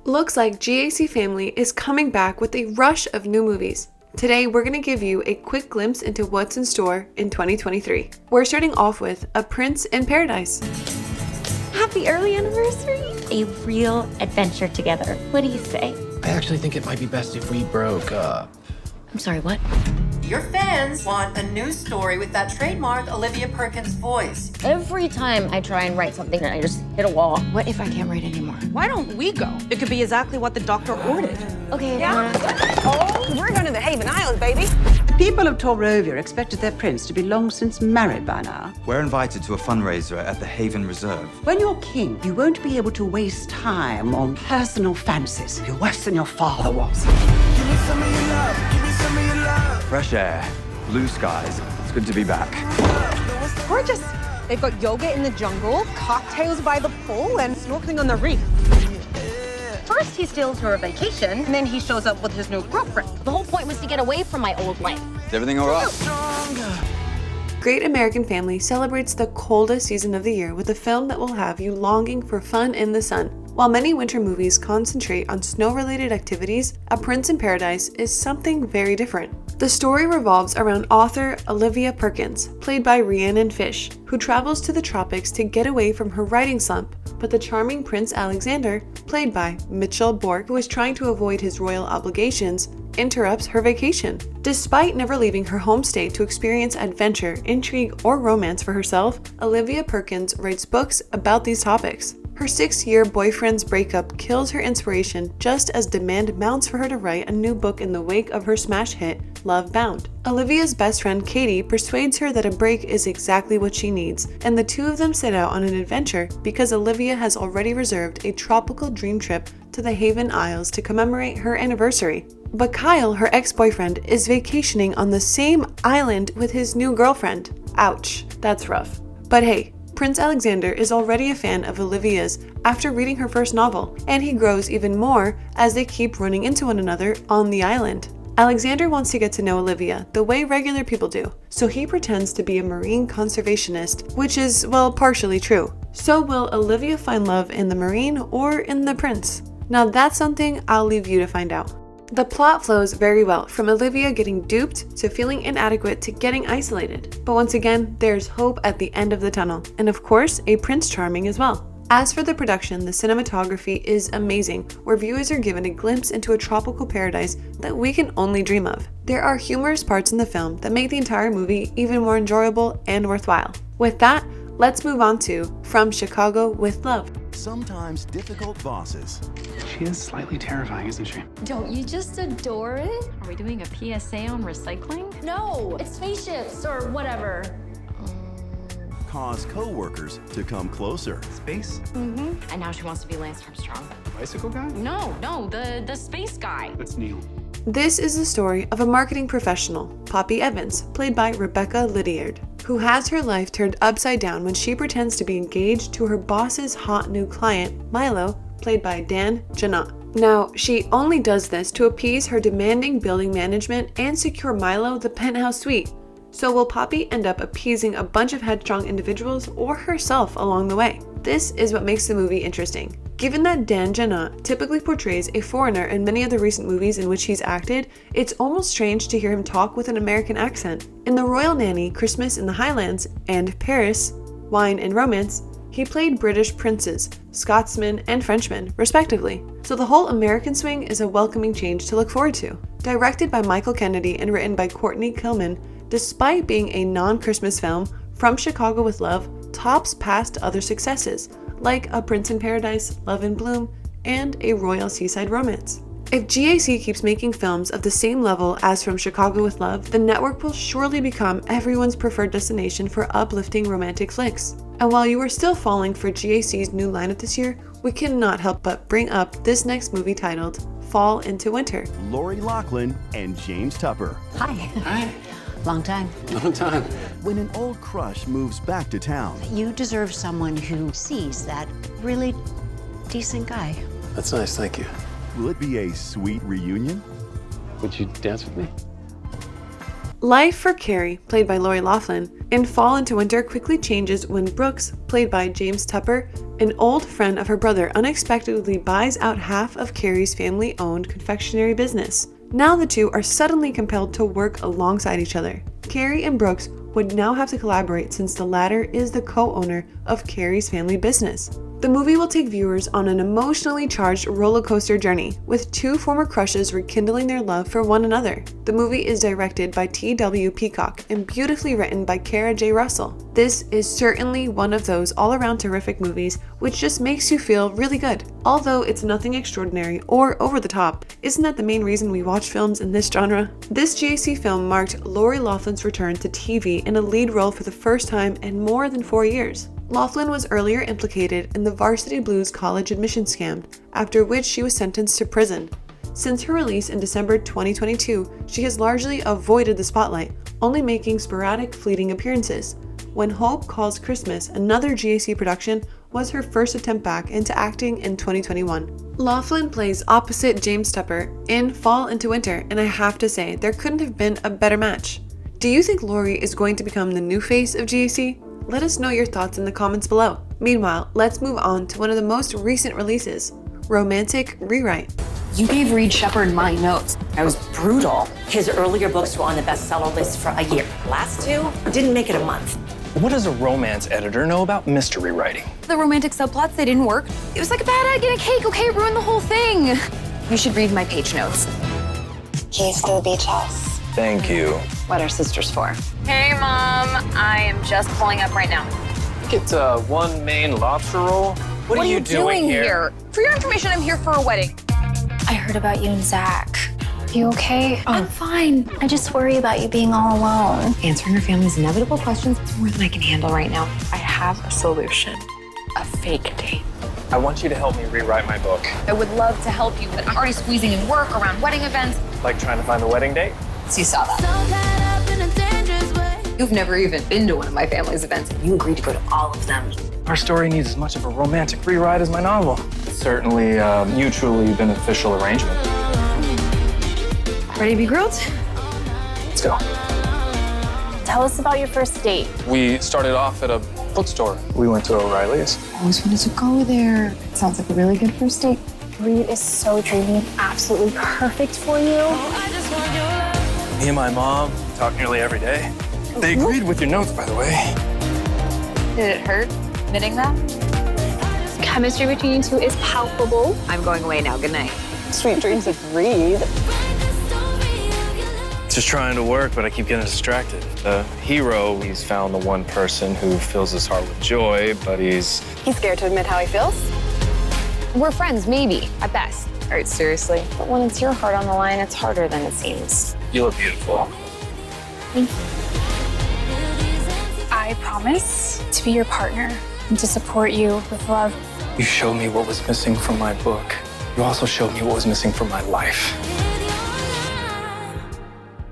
Looks like GAC Family is coming back with a rush of new movies. Today, we're going to give you a quick glimpse into what's in store in 2023. We're starting off with A Prince in Paradise. Happy early anniversary! A real adventure together. What do you say? I actually think it might be best if we broke up. I'm sorry, what? Your fans want a news story with that trademark Olivia Perkins voice. Every time I try and write something, I just hit a wall. What if I can't write anymore? Why don't we go? It could be exactly what the doctor ordered. Okay, Oh, we're going to the Haven Isles, baby. The people of Torrovia expected their prince to be long since married by now. We're invited to a fundraiser at the Haven Reserve. When you're king, you won't be able to waste time on personal fancies. You're worse than your father was. Give me some of your love, give me some of your love. Fresh air, blue skies. It's good to be back. Gorgeous. They've got yoga in the jungle, cocktails by the pool, and snorkeling on the reef. First, he steals her a vacation, and then he shows up with his new girlfriend. the whole point was to get away from my old life. Is everything all right? Great American Family celebrates the coldest season of the year with a film that will have you longing for fun in the sun. While many winter movies concentrate on snow-related activities, A Prince in Paradise is something very different. The story revolves around author Olivia Perkins, played by Rhiannon Fish, who travels to the tropics to get away from her writing slump, but the charming Prince Alexander, played by Mitchell Bork, who is trying to avoid his royal obligations, interrupts her vacation. Despite never leaving her home state to experience adventure, intrigue, or romance for herself, Olivia Perkins writes books about these topics. Her 6-year boyfriend's breakup kills her inspiration just as demand mounts for her to write a new book in the wake of her smash hit, Love Bound. Olivia's best friend Katie persuades her that a break is exactly what she needs, and the two of them set out on an adventure because Olivia has already reserved a tropical dream trip to the Haven Isles to commemorate her anniversary. But Kyle, her ex-boyfriend, is vacationing on the same island with his new girlfriend. Ouch, that's rough. But hey, Prince Alexander is already a fan of Olivia's after reading her first novel, and he grows even more as they keep running into one another on the island. Alexander wants to get to know Olivia the way regular people do, so he pretends to be a marine conservationist, which is, well, partially true. So will Olivia find love in the marine or in the prince? Now that's something I'll leave you to find out. The plot flows very well, from Olivia getting duped to feeling inadequate to getting isolated. But once again, there's hope at the end of the tunnel, and of course, a Prince Charming as well. As for the production, the cinematography is amazing, where viewers are given a glimpse into a tropical paradise that we can only dream of. There are humorous parts in the film that make the entire movie even more enjoyable and worthwhile. With that, let's move on to From Chicago with Love. Sometimes difficult bosses. She is slightly terrifying, isn't she? Don't you just adore it? Are we doing a PSA on recycling? No, it's spaceships or whatever. Cause co-workers to come closer. Space? And now she wants to be Lance Armstrong. Bicycle guy? No, the space guy. That's Neil. This is the story of a marketing professional, Poppy Evans, played by Rebecca Lydiard, who has her life turned upside down when she pretends to be engaged to her boss's hot new client, Milo, played by Dan Janot. Now, she only does this to appease her demanding building management and secure Milo the penthouse suite. So will Poppy end up appeasing a bunch of headstrong individuals or herself along the way? This is what makes the movie interesting. Given that Dan Janot typically portrays a foreigner in many of the recent movies in which he's acted, it's almost strange to hear him talk with an American accent. In The Royal Nanny, Christmas in the Highlands, and Paris, Wine and Romance, he played British princes, Scotsmen, and Frenchmen, respectively. So the whole American swing is a welcoming change to look forward to. Directed by Michael Kennedy and written by Courtney Killman, despite being a non-Christmas film, From Chicago with Love tops past other successes, like A Prince in Paradise, Love in Bloom, and A Royal Seaside Romance. If GAC keeps making films of the same level as From Chicago with Love, the network will surely become everyone's preferred destination for uplifting romantic flicks. And while you are still falling for GAC's new lineup this year, we cannot help but bring up this next movie titled Fall into Winter. Lori Loughlin and James Tupper. Hi. Hi. Long time. Long time. When an old crush moves back to town, You deserve someone who sees that really decent guy. That's nice, thank you. will it be a sweet reunion? Would you dance with me? Life for Carrie, played by Lori Loughlin, In Fall into Winter quickly changes when Brooks, played by James Tupper, an old friend of her brother, unexpectedly buys out half of Carrie's family-owned confectionery business. Now the two are suddenly compelled to work alongside each other. Carrie and Brooks would now have to collaborate since the latter is the co-owner of Carrie's family business. The movie will take viewers on an emotionally charged roller coaster journey, with two former crushes rekindling their love for one another. The movie is directed by T.W. Peacock and beautifully written by Kara J. Russell. This is certainly one of those all-around terrific movies which just makes you feel really good. Although it's nothing extraordinary or over the top, isn't that the main reason we watch films in this genre? This GAC film marked Lori Loughlin's return to TV in a lead role for the first time in more than 4 years. Loughlin was earlier implicated in the Varsity Blues college admission scam, after which she was sentenced to prison. Since her release in December 2022, she has largely avoided the spotlight, only making sporadic fleeting appearances. When Hope Calls Christmas, another GAC production, was her first attempt back into acting in 2021. Loughlin plays opposite James Tupper in Fall into Winter, and I have to say, there couldn't have been a better match. Do you think Lori is going to become the new face of GAC? Let us know your thoughts in the comments below. Meanwhile, let's move on to one of the most recent releases, Romantic Rewrite. You gave Reed Shepherd my notes. I was brutal. His earlier books were on the bestseller list for a year. Last two didn't make it a month. What does a romance editor know about mystery writing? The romantic subplots, they didn't work. It was like a bad egg in a cake, okay? It ruined the whole thing. You should read my page notes. Keys to the beach house. Thank you. What are sisters for? Hey, Mom. I am just pulling up right now. Get one main lobster roll. What are you doing here? For your information, I'm here for a wedding. I heard about you and Zach. You okay? I'm fine. I just worry about you being all alone. Answering your family's inevitable questions is more than I can handle right now. I have a solution. A fake date. I want you to help me rewrite my book. I would love to help you, but I'm already squeezing in work around wedding events. Like trying to find the wedding date? So you saw that. You've never even been to one of my family's events. You agreed to go to all of them. Our story needs as much of a romantic rewrite as my novel. Certainly a mutually beneficial arrangement. Ready to be grilled? Let's go. Tell us about your first date. We started off at a bookstore. We went to O'Reilly's. Always wanted to go there. It sounds like a really good first date. Reed is so dreamy and absolutely perfect for you. Me and my mom talk nearly every day. They agreed with your notes, by the way. Did it hurt admitting that? Chemistry between you two is palpable. I'm going away now. Good night. Sweet dreams of Reed. Just trying to work, but I keep getting distracted. The hero, he's found the one person who fills his heart with joy, but he's scared to admit how he feels. We're friends, maybe, at best. All right, seriously. But when it's your heart on the line, it's harder than it seems. You look beautiful. I promise to be your partner and to support you with love. You showed me what was missing from my book. You also showed me what was missing from my life.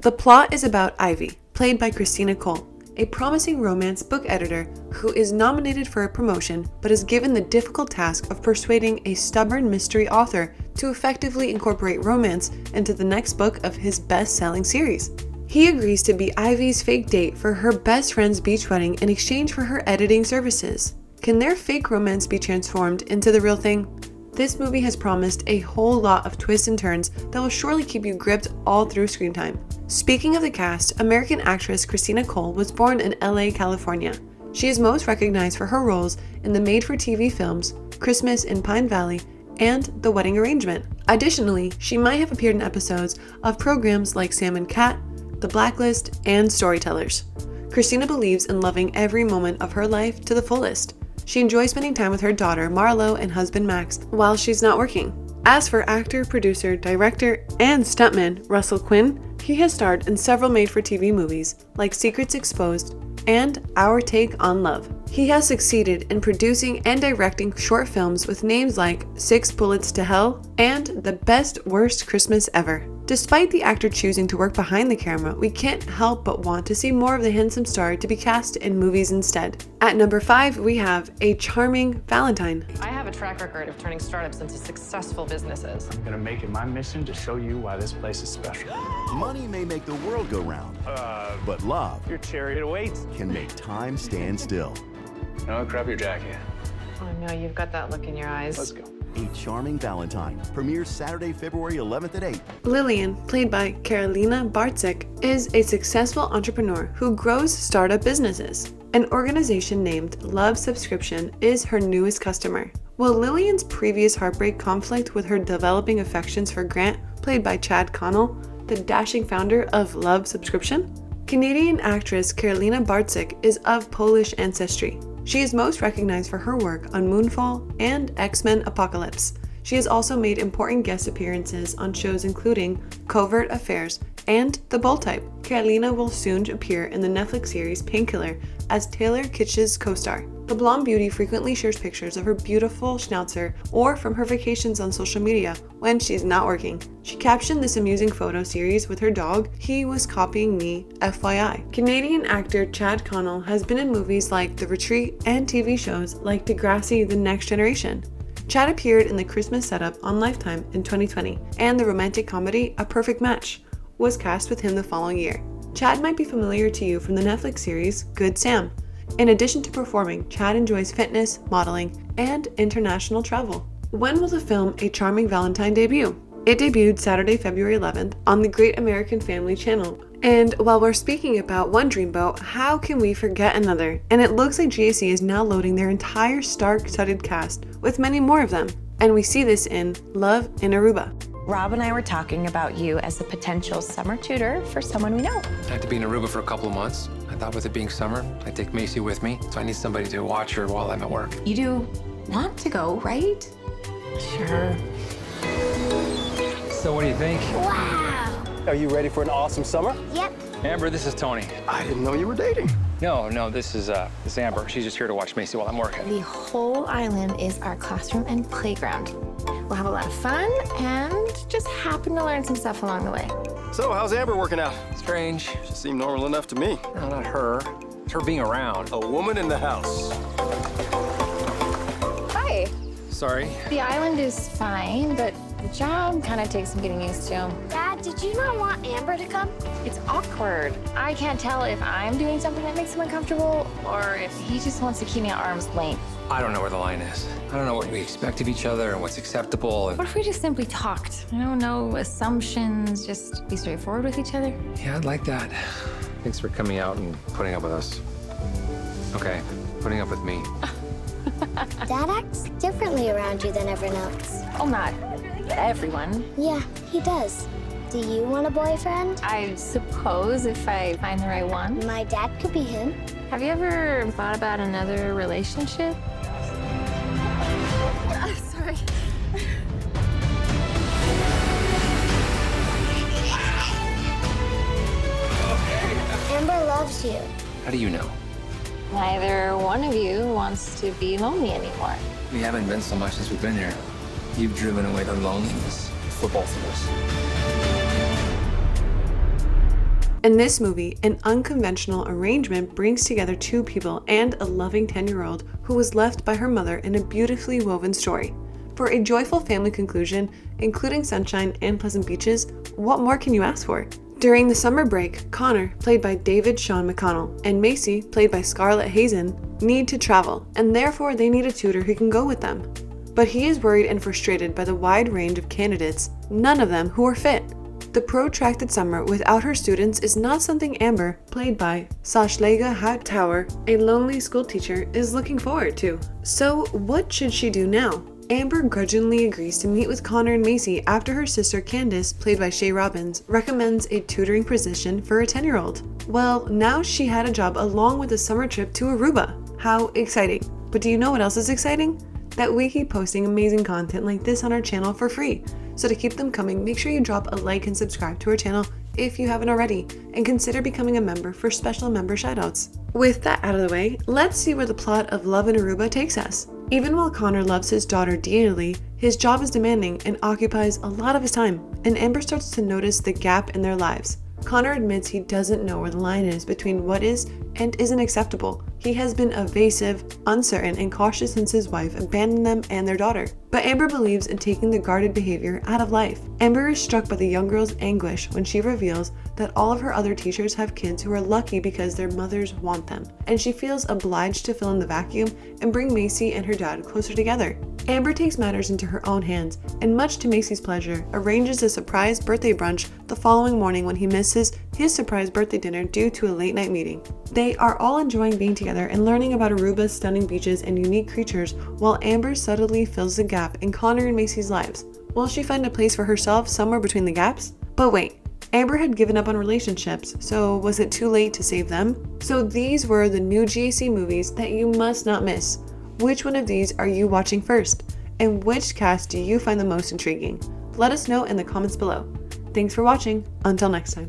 The plot is about Ivy, played by Christina Cole, a promising romance book editor who is nominated for a promotion but is given the difficult task of persuading a stubborn mystery author to effectively incorporate romance into the next book of his best-selling series. He agrees to be Ivy's fake date for her best friend's beach wedding in exchange for her editing services. Can their fake romance be transformed into the real thing? This movie has promised a whole lot of twists and turns that will surely keep you gripped all through screen time. Speaking of the cast, American actress Christina Cole was born in LA, California. She is most recognized for her roles in the made-for-TV films Christmas in Pine Valley and The Wedding Arrangement. Additionally, she might have appeared in episodes of programs like Sam and Cat, The Blacklist, and Storytellers. Christina believes in loving every moment of her life to the fullest. She enjoys spending time with her daughter Marlo and husband Max while she's not working. As for actor, producer, director, and stuntman Russell Quinn, he has starred in several made-for-TV movies like Secrets Exposed and Our Take on Love. He has succeeded in producing and directing short films with names like 6 Bullets to Hell and The Best Worst Christmas Ever. Despite the actor choosing to work behind the camera, we can't help but want to see more of the handsome star to be cast in movies instead. At number 5, we have A Charming Valentine. I have a track record of turning startups into successful businesses. I'm gonna make it my mission to show you why this place is special. Money may make the world go round, but love, your chariot awaits, can make time stand still. No, grab your jacket. Oh no, you've got that look in your eyes. Let's go. A Charming Valentine premieres Saturday, February 11th at 8. Lillian, played by Karolina Bartzik, is a successful entrepreneur who grows startup businesses. An organization named Love Subscription is her newest customer. Will Lillian's previous heartbreak conflict with her developing affections for Grant, played by Chad Connell, the dashing founder of Love Subscription? Canadian actress Karolina Bartzik is of Polish ancestry. She is most recognized for her work on Moonfall and X-Men Apocalypse. She has also made important guest appearances on shows including Covert Affairs and The Bold Type. Karolina will soon appear in the Netflix series Painkiller as Taylor Kitsch's co-star. The blonde beauty frequently shares pictures of her beautiful schnauzer or from her vacations on social media when she's not working. She captioned this amusing photo series with her dog, "He was copying me, FYI." Canadian actor Chad Connell has been in movies like The Retreat and TV shows like Degrassi: The Next Generation. Chad appeared in the Christmas setup on Lifetime in 2020, and the romantic comedy A Perfect Match was cast with him the following year. Chad might be familiar to you from the Netflix series Good Sam. In addition to performing, Chad enjoys fitness, modeling, and international travel. When will the film A Charming Valentine debut? It debuted Saturday, February 11th on the Great American Family channel. And while we're speaking about one dreamboat, how can we forget another? And it looks like GAC is now loading their entire star-studded cast, with many more of them. And we see this in Love in Aruba. Rob and I were talking about you as a potential summer tutor for someone we know. I had to be in Aruba for a couple of months. I thought with it being summer, I'd take Macy with me, so I need somebody to watch her while I'm at work. You do want to go, right? Sure. So what do you think? Wow. Are you ready for an awesome summer? Yep. Amber, this is Tony. I didn't know you were dating. No, this is Amber. She's just here to watch Macy while I'm working. The whole island is our classroom and playground. We'll have a lot of fun and just happen to learn some stuff along the way. So, how's Amber working out? Strange. She seemed normal enough to me. No, not her. It's her being around. A woman in the house. Hi. Sorry. The island is fine, but the job kind of takes some getting used to. Dad, did you not want Amber to come? It's awkward. I can't tell if I'm doing something that makes him uncomfortable or if he just wants to keep me at arm's length. I don't know where the line is. I don't know what we expect of each other and what's acceptable. What if we just simply talked? No assumptions, just be straightforward with each other? Yeah, I'd like that. Thanks for coming out and putting up with us. Okay, putting up with me. Dad acts differently around you than everyone else. Oh, not everyone. Yeah, he does. Do you want a boyfriend? I suppose if I find the right one. My dad could be him. Have you ever thought about another relationship? Sorry. Amber loves you. How do you know? Neither one of you wants to be lonely anymore. We haven't been so much since we've been here. You've driven away the loneliness for both of us. In this movie, an unconventional arrangement brings together two people and a loving 10-year-old who was left by her mother in a beautifully woven story. For a joyful family conclusion, including sunshine and pleasant beaches, what more can you ask for? During the summer break, Connor, played by David Sean McConnell, and Macy, played by Scarlett Hazen, need to travel, and therefore they need a tutor who can go with them. But he is worried and frustrated by the wide range of candidates, none of them who are fit. The protracted summer without her students is not something Amber, played by Sashlega Hightower, a lonely schoolteacher, is looking forward to. So what should she do now? Amber grudgingly agrees to meet with Connor and Macy after her sister Candace, played by Shay Robbins, recommends a tutoring position for a 10-year-old. Well, now she had a job along with a summer trip to Aruba. How exciting. But do you know what else is exciting? That we keep posting amazing content like this on our channel for free. So to keep them coming, make sure you drop a like and subscribe to our channel if you haven't already, and consider becoming a member for special member shoutouts. With that out of the way, let's see where the plot of Love in Aruba takes us. Even while Connor loves his daughter dearly, his job is demanding and occupies a lot of his time, and Amber starts to notice the gap in their lives. Connor admits he doesn't know where the line is between what is and isn't acceptable. He has been evasive, uncertain, and cautious since his wife abandoned them and their daughter. But Amber believes in taking the guarded behavior out of life. Amber is struck by the young girl's anguish when she reveals that all of her other teachers have kids who are lucky because their mothers want them, and she feels obliged to fill in the vacuum and bring Macy and her dad closer together. Amber takes matters into her own hands, and much to Macy's pleasure, arranges a surprise birthday brunch the following morning when he misses his surprise birthday dinner due to a late night meeting. They are all enjoying being together and learning about Aruba's stunning beaches and unique creatures, while Amber subtly fills the gap in Connor and Macy's lives. Will she find a place for herself somewhere between the gaps? But wait, Amber had given up on relationships, so was it too late to save them? So these were the new GAC movies that you must not miss. Which one of these are you watching first? And which cast do you find the most intriguing? Let us know in the comments below. Thanks for watching. Until next time.